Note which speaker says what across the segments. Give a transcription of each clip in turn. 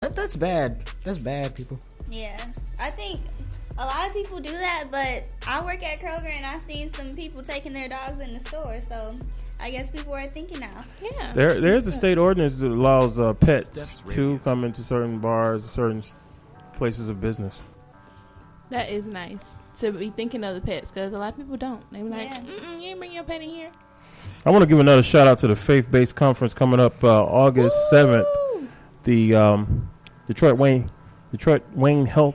Speaker 1: That's bad. That's bad, people.
Speaker 2: Yeah, I think a lot of people do that, but I work at Kroger and I've seen some people taking their dogs in the store, so I guess people are thinking now.
Speaker 3: Yeah.
Speaker 4: There's a state ordinance that allows pets to come into certain bars, certain places of business.
Speaker 3: That is nice to be thinking of the pets, because a lot of people don't. They be like, you ain't bring your pet in here.
Speaker 4: I want to give another shout out to the faith-based conference coming up August 7th. The Detroit Wayne Mental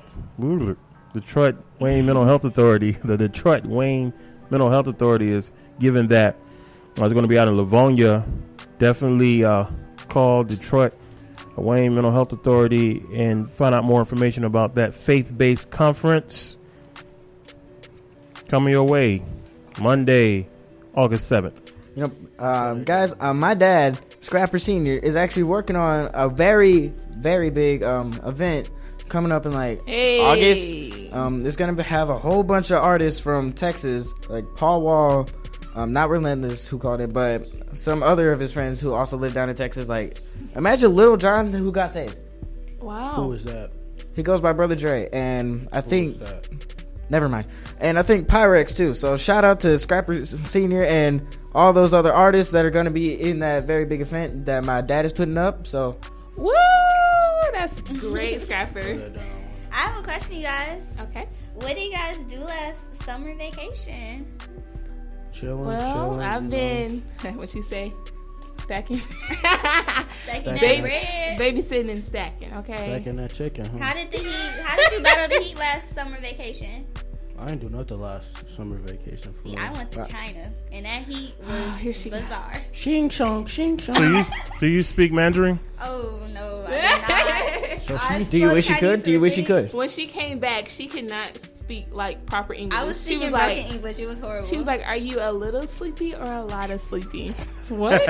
Speaker 4: Health Authority. The Detroit Wayne Mental Health Authority is giving that. It's going to be out in Livonia. Definitely call Detroit Wayne Mental Health Authority and find out more information about that faith-based conference. Coming your way Monday, August 7th.
Speaker 1: You know, guys, my dad, Scrapper Senior, is actually working on a very, very big event coming up in August. It's gonna have a whole bunch of artists from Texas, like Paul Wall, not Relentless, who called it, but some other of his friends who also live down in Texas. Like, imagine Lil Jon, who got saved.
Speaker 3: Wow.
Speaker 5: Who is that?
Speaker 1: He goes by Brother Dre, and I think. Never mind. And I think Pyrex too. So shout out to Scrapper Senior and all those other artists that are going to be in that very big event that my dad is putting up. So,
Speaker 3: woo! That's great, Scrapper.
Speaker 2: I have a question, you guys.
Speaker 3: Okay.
Speaker 2: What did you guys do last summer vacation?
Speaker 5: Chilling.
Speaker 3: I've been, what you say? Stacking.
Speaker 2: Stacking that bread.
Speaker 3: Babysitting and stacking, okay?
Speaker 5: Stacking that chicken, huh?
Speaker 2: How did you battle the heat last summer vacation?
Speaker 5: I didn't do nothing last summer vacation.
Speaker 2: See, I went to China, and that heat was bizarre.
Speaker 5: Shing chong, shing chong.
Speaker 4: So do you speak Mandarin?
Speaker 2: Oh, no, I did not.
Speaker 1: Do you wish you could? Do you wish you could?
Speaker 3: When she came back, she could not speak proper English.
Speaker 2: I was speaking broken English. It was horrible.
Speaker 3: She was like, "Are you a little sleepy or a lot of sleepy?" What?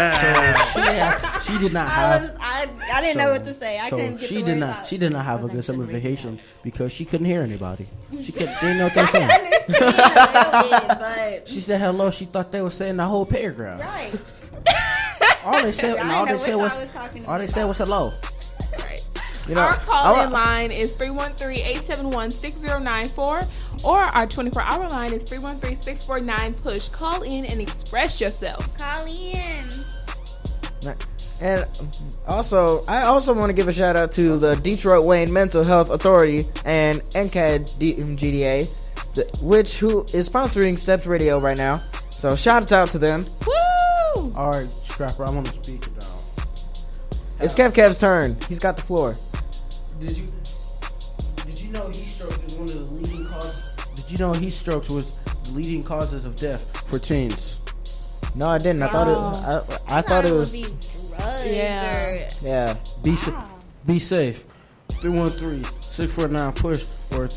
Speaker 5: She did not have.
Speaker 2: I didn't know what to say. I couldn't get the words out.
Speaker 5: She did not have a good summer vacation because she couldn't hear anybody. She didn't know what they were saying.
Speaker 2: But
Speaker 5: she said hello. She thought they were saying the whole paragraph.
Speaker 2: Right.
Speaker 5: All they said was hello.
Speaker 3: Right.
Speaker 1: You know,
Speaker 3: our call-in line is 313-871-6094, or our 24-hour line is 313-649-PUSH. Call in and express yourself.
Speaker 2: Call in.
Speaker 1: And I also want to give a shout out to the Detroit Wayne Mental Health Authority and NCAD GDA, who is sponsoring Steps Radio right now. So shout out to them.
Speaker 3: Woo!
Speaker 5: All right, Scrapper, I want to speak now.
Speaker 1: It's Kev's turn. He's got the floor.
Speaker 5: Did you know heat stroke was one of the leading causes? Did you know heat strokes was the leading causes of death for teens?
Speaker 1: No, I didn't. I thought it was.
Speaker 2: Drugs
Speaker 1: Yeah.
Speaker 5: Be safe. 313-649-PUSH or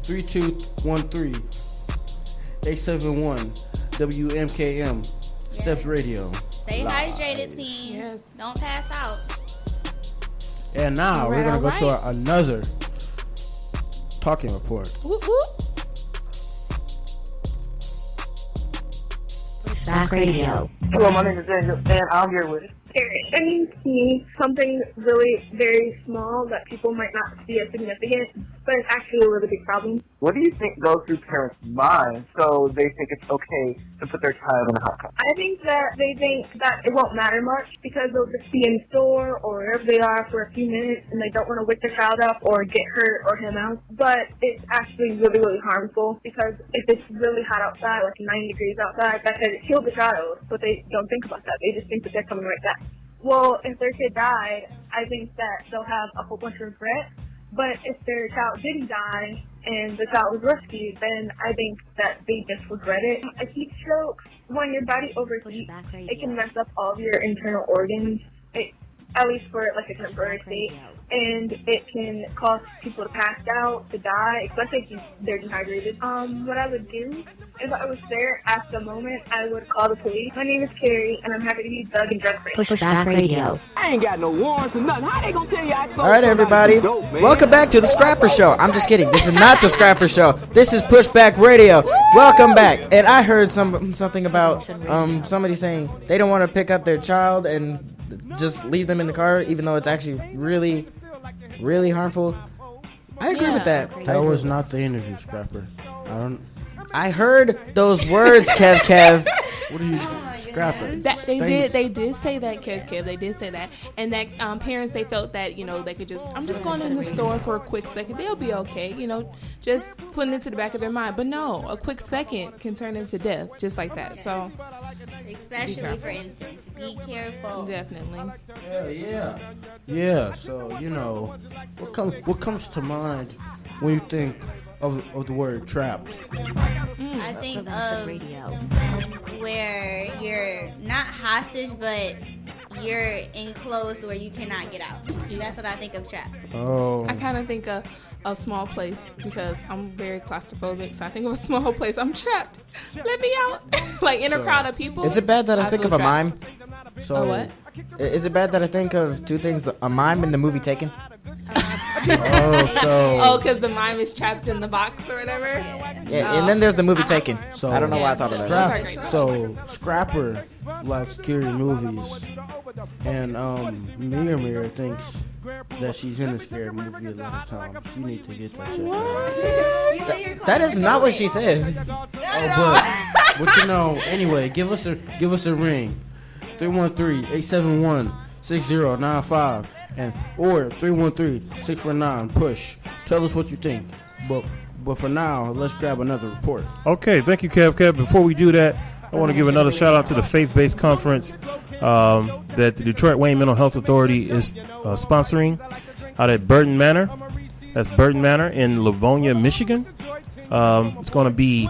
Speaker 5: 3213-871 WMKM Steps Radio.
Speaker 2: Stay
Speaker 5: Live.
Speaker 2: hydrated, teens.
Speaker 3: Yes.
Speaker 2: Don't pass out.
Speaker 5: And now we're going to go to another talking report.
Speaker 3: Whoop, whoop.
Speaker 6: Back Radio.
Speaker 7: Hello, my name is Daniel, and I'm here with
Speaker 8: I see something really very small that people might not see as significant, but it's actually a really big problem.
Speaker 7: What do you think goes through parents' minds so they think it's okay to put their child in a hot cup?
Speaker 8: I think that they think that it won't matter much because they'll just be in the store or wherever they are for a few minutes and they don't want to wake their child up or get her or him out. But it's actually really, really harmful because if it's really hot outside, like 90 degrees outside, that could kill the child, but they don't think about that. They just think that they're coming right back. Well, if their kid died, I think that they'll have a whole bunch of regret. But if their child didn't die and the child was rescued, then I think that they just regret it. A heat stroke, when your body overheats, it can mess up all of your internal organs, at least for like a temporary state. And it can cause people to pass out, to die, especially if they're dehydrated. What I would do, if I was there at the moment, I would call the police. My name is Carrie, and I'm happy to be Doug and Drug Free.
Speaker 6: Push Back Radio.
Speaker 7: I ain't got no warrants or nothing. How they gonna tell you I
Speaker 1: All right, everybody. Welcome back to the Scrapper Show. I'm just kidding. This is not the Scrapper Show. This is Pushback Radio. Welcome back. And I heard something about somebody saying they don't want to pick up their child and just leave them in the car, even though it's actually really really harmful. I agree with that.
Speaker 5: That was not the interview, Scrapper.
Speaker 1: I heard those words, Kev.
Speaker 5: What are you, Scrapper?
Speaker 3: That they did say that, Kev. They did say that, and that parents, they felt that they could I'm just going in the store for a quick second. They'll be okay. Just putting it to the back of their mind. But no, a quick second can turn into death, just like that. So,
Speaker 2: especially for infants, be careful.
Speaker 3: Definitely.
Speaker 5: Yeah. So what comes to mind when you think of the word trapped?
Speaker 2: I think of where you're not hostage, but you're enclosed where you cannot get out. That's what I think of trap.
Speaker 5: Oh.
Speaker 3: I kind of think of a small place because I'm very claustrophobic. So I think of a small place. I'm trapped. Let me out. Like in a crowd of people.
Speaker 1: Is it bad that I think of a mime?
Speaker 5: So
Speaker 3: what?
Speaker 1: Is it bad that I think of two things? A mime in the movie Taken?
Speaker 3: Because the mime is trapped in the box or whatever.
Speaker 1: Yeah, and then there's the movie Taken. So I don't know why I thought of that.
Speaker 5: So Scrapper likes scary movies, and Mir thinks that she's in a scary movie a lot of times. You need to get that shit done.
Speaker 1: That is not what she said.
Speaker 5: But anyway, give us a ring. 313-871-6095 or 313-649 push. Tell us what you think. But for now, let's grab another report.
Speaker 4: Okay, thank you, Kev. Before we do that, I want to give another shout out to the faith-based conference that the Detroit Wayne Mental Health Authority is sponsoring out at Burton Manor. That's Burton Manor in Livonia, Michigan. It's going to be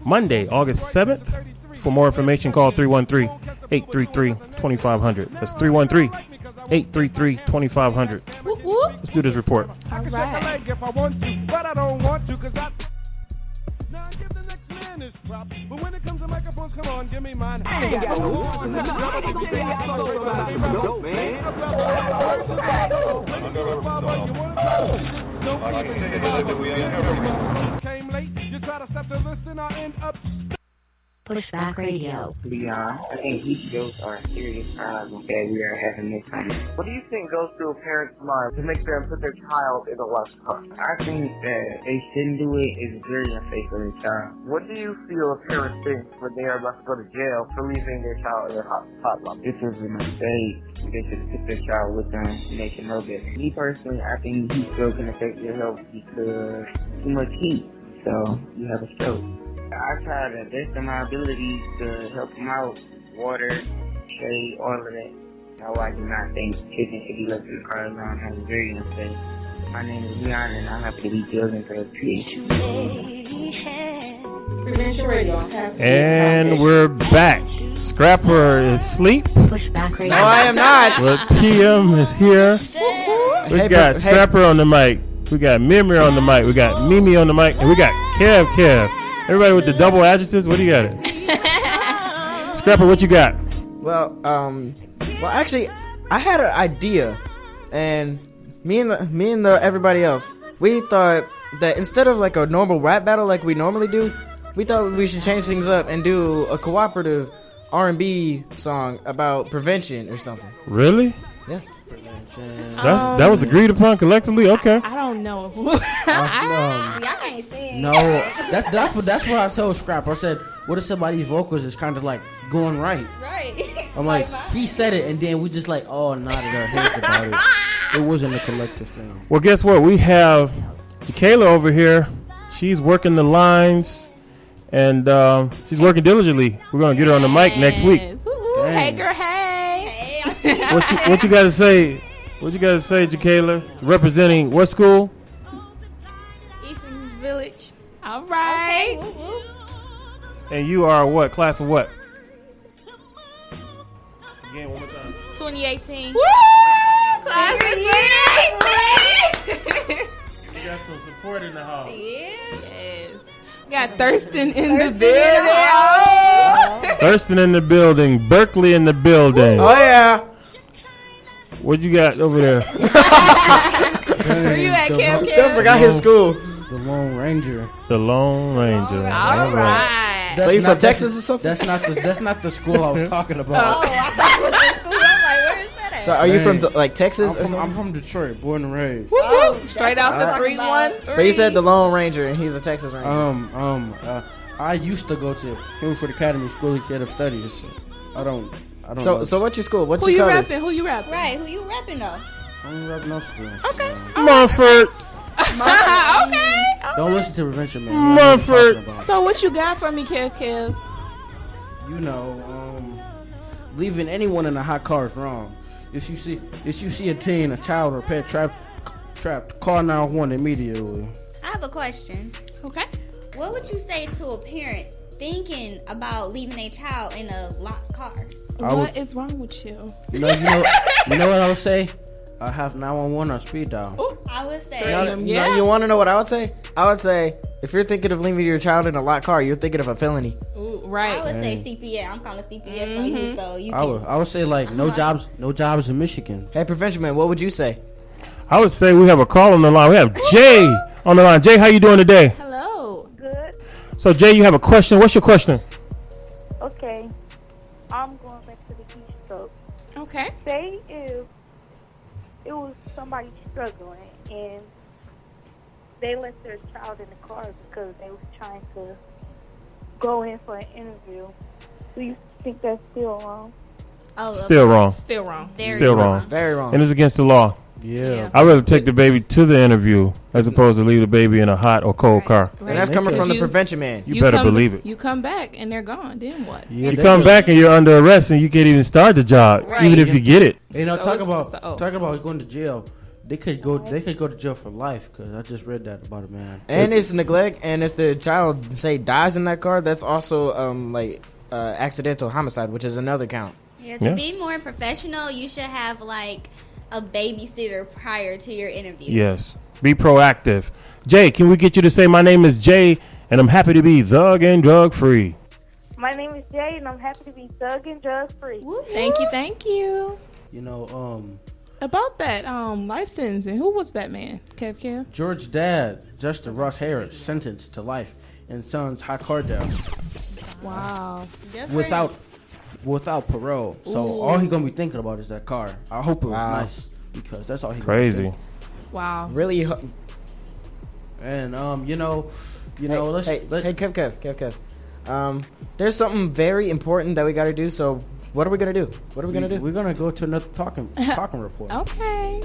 Speaker 4: Monday, August 7th. For more information, call 313-833-2500. That's 313-833-2500. Let's do this report.
Speaker 3: All right.
Speaker 9: If I want to, but I don't want to, cause now I give the next man his prop. But when it comes to microphones, come on, give me mine. I ain't got came late, you try to step to listen, I end up.
Speaker 6: Pushback Radio.
Speaker 10: Leon, I think heat jokes are a serious problem that we are having this time.
Speaker 7: What do you think goes through a parent's mind to make them put their child in a lost car?
Speaker 10: I think that they shouldn't do it. It's very unsafe for their child.
Speaker 7: What do you feel a parent thinks when they are about to go to jail for leaving their child in a hot box?
Speaker 10: This was a mistake. They should put their child with them and they should know that. Me personally, I think heat stroke can affect your health because too much heat, so you have a stroke. I try to best of my abilities to help them out. Water, shade, all of that. No, I do not think children should be left in the car alone. That's very unsafe. My name is Leon, and I'm happy to be building for THX.
Speaker 4: And we're back. Scrapper is asleep.
Speaker 6: Pushback Radio.
Speaker 1: No, I am not.
Speaker 4: But TM is here. We got Scrapper on the mic. We got Mimir on the mic. We got Mimi on the mic. And we got Kev. Everybody with the double adjectives, what do you got? Scrapper, what you got?
Speaker 1: Well, actually, I had an idea, and me and everybody else, we thought that instead of like a normal rap battle like we normally do, we thought we should change things up and do a cooperative R&B song about prevention or something.
Speaker 4: Really?
Speaker 1: Yeah.
Speaker 4: That was agreed upon collectively. Okay.
Speaker 3: I don't know.
Speaker 2: Y'all can't sing.
Speaker 5: No, that's what I told Scrapper. I said, what if somebody's vocals is kind of like going right?
Speaker 2: Right.
Speaker 5: I'm like, he said it, and then we just like all nodded our heads about it. It wasn't a collective thing.
Speaker 4: Well, guess what? We have Jakayla over here. She's working the lines, and she's working diligently. We're gonna get her on the mic next week.
Speaker 3: Hey, girl. Hey.
Speaker 4: What you got to say? What you got to say, Jakayla? Representing what school?
Speaker 3: Eastern Village. All right.
Speaker 2: Okay, whoop.
Speaker 4: And you are what? Class of what? Again, one more time.
Speaker 3: 2018.
Speaker 2: Woo!
Speaker 3: Class of
Speaker 2: 2018.
Speaker 4: We got some support in the house.
Speaker 3: Yes. We got Thurston in the building.
Speaker 4: Thurston in the building. Berkeley in the building.
Speaker 1: Oh, yeah.
Speaker 4: What you got over there?
Speaker 3: Where you at, Cam?
Speaker 1: Don't forgot his school.
Speaker 5: The Lone Ranger.
Speaker 4: The Lone Ranger.
Speaker 3: All right.
Speaker 1: So you from Texas or something?
Speaker 5: That's not the school I was talking about.
Speaker 2: Oh, I thought it was the school. I'm like, where is that that?
Speaker 1: So are you from like Texas?
Speaker 5: I'm from Detroit, born and raised.
Speaker 3: Straight out the 313.
Speaker 1: But he said the Lone Ranger, and he's a Texas Ranger.
Speaker 5: I used to go to Haverford Academy School of Creative Studies. I don't.
Speaker 1: So what's your school? What's
Speaker 3: Who
Speaker 1: your
Speaker 3: you
Speaker 1: colors?
Speaker 3: rapping? Who you rapping?
Speaker 2: Right, who you rapping though?
Speaker 5: I don't rap no school.
Speaker 3: Okay.
Speaker 4: Mumford.
Speaker 3: Okay.
Speaker 5: Don't listen to Prevention Man.
Speaker 4: Mumford.
Speaker 3: So what you got for me, Kev?
Speaker 5: You know, leaving anyone in a hot car is wrong. If you see a teen, a child, or a pet trapped, call 911 immediately.
Speaker 2: I have a question.
Speaker 3: Okay.
Speaker 2: What would you say to a parent thinking about leaving a child in a locked car?
Speaker 3: What is wrong with you?
Speaker 5: You know what I would say? I have 911 on speed dial.
Speaker 2: I would say.
Speaker 1: You want to know what I would say? I would say if you're thinking of leaving your child in a locked car, you're thinking of a felony.
Speaker 3: Ooh, right.
Speaker 2: I would say CPS. I'm calling CPS on you, so you can.
Speaker 5: I would say like no jobs in Michigan.
Speaker 1: Hey, Prevention Man, what would you say?
Speaker 4: I would say we have a call on the line. We have Jay on the line. Jay, how you doing today?
Speaker 3: Hello.
Speaker 11: Good.
Speaker 4: So Jay, you have a question. What's your question?
Speaker 11: Okay. I'm going back to the keystroke.
Speaker 3: Okay.
Speaker 11: Say if it was somebody struggling and they left their child in the car because they was trying to go in for an interview. Do you think that's still wrong?
Speaker 2: Oh,
Speaker 4: Still wrong.
Speaker 3: Still wrong.
Speaker 4: Still wrong.
Speaker 1: Very wrong.
Speaker 4: And it's against the law.
Speaker 5: Yeah.
Speaker 4: I'd rather take the baby to the interview as opposed to leave the baby in a hot or cold car.
Speaker 1: And that's coming from the Prevention Man.
Speaker 4: You better believe it.
Speaker 3: You come back and they're gone. Then what?
Speaker 4: You come back and you're under arrest and you can't even start the job, even if you get it.
Speaker 5: You know,
Speaker 3: So
Speaker 5: talk
Speaker 3: it's-
Speaker 5: about going to jail. They could go to jail for life because I just read that about a man.
Speaker 1: And it's neglect. And if the child say dies in that car, that's also accidental homicide, which is another count.
Speaker 2: Yeah, to be more professional, you should have like a babysitter prior to your interview.
Speaker 4: Yes. Be proactive. Jay, can we get you to say my name is Jay and I'm happy to be thug and drug free?
Speaker 11: My name is Jay and I'm happy to be thug and drug free.
Speaker 3: Thank you.
Speaker 5: You know,
Speaker 3: About that life sentence, and who was that man? Kev?
Speaker 5: George's dad, Justice Ross Harris, sentenced to life in son's hot car death.
Speaker 3: Wow.
Speaker 5: Without parole. So
Speaker 3: Ooh.
Speaker 5: all he's gonna be thinking about is that car. I hope it was
Speaker 1: Wow.
Speaker 5: nice because that's all he's
Speaker 4: Crazy.
Speaker 5: gonna
Speaker 3: Wow.
Speaker 1: Really?
Speaker 5: And let's
Speaker 1: Kev. There's something very important that we got to do. So what are we gonna do? What are we gonna do?
Speaker 5: We're gonna go to another talking report.
Speaker 3: Okay.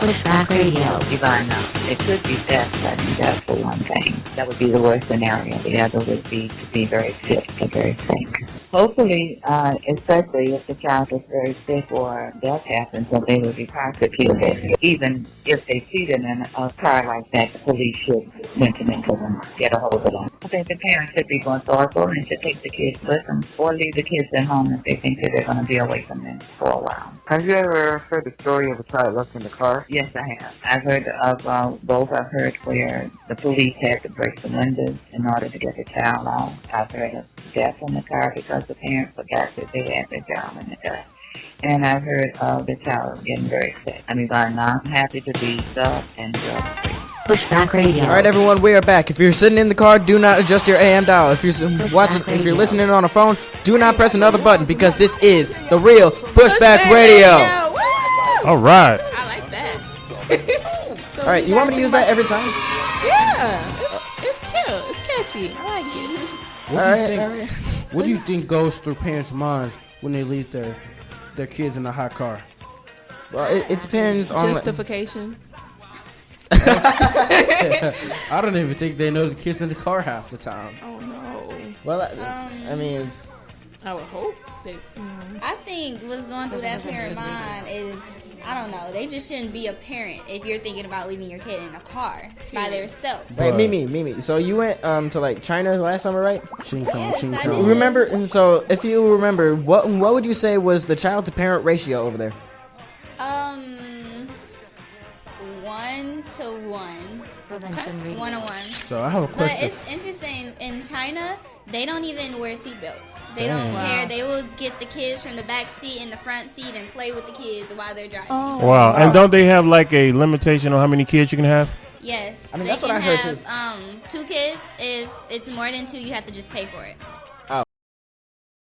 Speaker 6: Pushback Radio.
Speaker 10: You gotta know. It could be theft, that's for one thing. That would be the worst scenario. The other would be to be very sick or very sick. Hopefully, especially if the child is very sick or death happens, that they will be prosecuted. Even if they see them in a car like that, the police should mention it to them, get a hold of them. I think the parents should be resourceful and should take the kids with them or leave the kids at home if they think that they're going to be away from them for a while.
Speaker 7: Have you ever heard the story of a child left in the car?
Speaker 10: Yes, I have. I've heard of both. I've heard where the police had to break the windows in order to get the child out. I've heard of death in the car because the parents forgot that they had their job in the car. And I've heard of the child getting very sick. I mean, I'm not happy to be stuck and drug-free.
Speaker 6: Pushback Radio.
Speaker 1: All right, everyone, we are back. If you're sitting in the car, do not adjust your AM dial. If you're listening on a phone, do not press another button because this is the real Pushback Radio.
Speaker 4: All right.
Speaker 3: I like that.
Speaker 1: All right, you want me to use that every time?
Speaker 3: Yeah. It's cute. It's catchy. I like it.
Speaker 5: What do you think goes through parents' minds when they leave their kids in a hot car?
Speaker 1: Well, it depends on
Speaker 3: justification.
Speaker 5: I don't even think they know the kids in the car half the time.
Speaker 3: Oh no.
Speaker 1: Well, I mean,
Speaker 3: I would hope they.
Speaker 2: I think what's going through that parent mind is, I don't know, they just shouldn't be a parent if you're thinking about leaving your kid in a car by themselves.
Speaker 1: Wait, Mimi. So you went to like China last summer, right?
Speaker 5: Ching
Speaker 2: Yes,
Speaker 5: chong.
Speaker 2: I did.
Speaker 1: Remember? And so if you remember, what would you say was the child to parent ratio over there?
Speaker 2: 1 to 1. 1-1.
Speaker 5: So I have a
Speaker 2: But
Speaker 5: question.
Speaker 2: it's interesting, in China, they don't even wear seatbelts. They
Speaker 5: Dang.
Speaker 2: don't care.
Speaker 3: Wow.
Speaker 2: They will get the kids from the back seat and the front seat and play with the kids while they're driving.
Speaker 3: Oh.
Speaker 4: Wow. And don't they have like a limitation on how many kids you can have?
Speaker 2: Yes.
Speaker 1: I mean,
Speaker 2: they
Speaker 1: that's what
Speaker 2: can
Speaker 1: I heard
Speaker 2: have, 2 kids. If it's more than 2, you have to just pay for it.